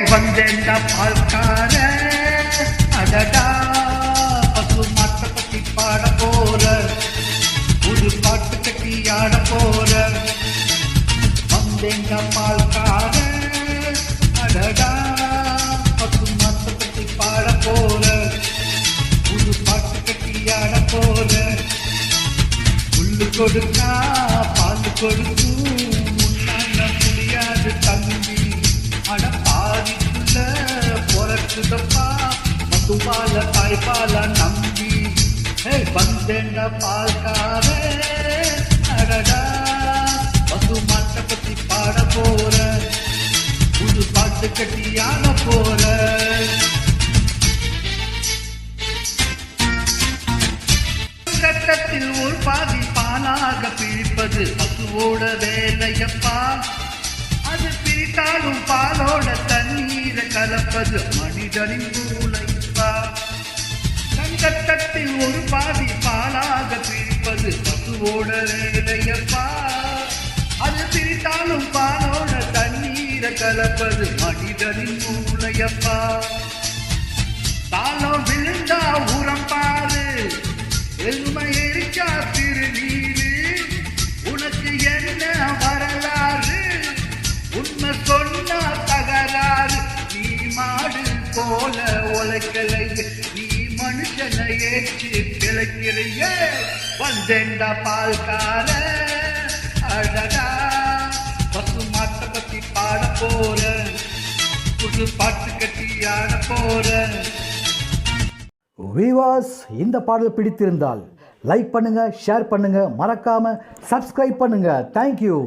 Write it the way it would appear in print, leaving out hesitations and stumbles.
வந்தேன்டா பால்கார அடடா பசு மாட்ட பத்தி பாட போற ஒரு பாட்டு கட்டி ஆட போற வந்தேன்டா பால்கார அடடா பசு மாட்ட பத்தி பாட போற ஒரு பாட்டு கட்டி ஆட போற புல்லு கொடுத்தா பால் கொடுக்கும் முன்னால முடியாது தம்பி அட பாதிக்குள்ள பொறக்குதப்பா மதுபால தாய்பால நம்பி வந்தேண்ட பால்கார அடடா பசு மாட்டை பத்தி பாட போற புது பாட்டு கட்டி ஆட போற கட்டத்தில் ஒரு பாதி பாலாக பிரிப்பது பசுவோட வேலையப்பா அது பிரித்தாலும் பாலோட தண்ணீரை கலப்பது மனிதனின் மூளைப்பா கட்டத்தில் ஒரு பாதி பாலாக பிரிப்பது பசுவோட வேலையப்பா அது பிரித்தாலும் பாலோட தண்ணீரை கலப்பது மனிதனின் மூளையப்பா தாளம் விழுந்தா உரம் பாரு எருமை எரிச்சா திருநீரு உனக்கு என்ன வரலாறு உண்மை சொன்னா தகராறு நீ மாடு போல உழைக்கலை நீ மனுஷனை ஏற்று கிளைக்கிறைய வந்தேண்டா பால்கார அடடா பசு மாட்டை பத்தி பாட போற புது பாட்டு கட்டி ஆட போற. வியூவர்ஸ், இந்த பாடல் பிடித்திருந்தால் லைக் பண்ணுங்க, ஷேர் பண்ணுங்க, மறக்காம சப்ஸ்கிரைப் பண்ணுங்க. தேங்க்யூ.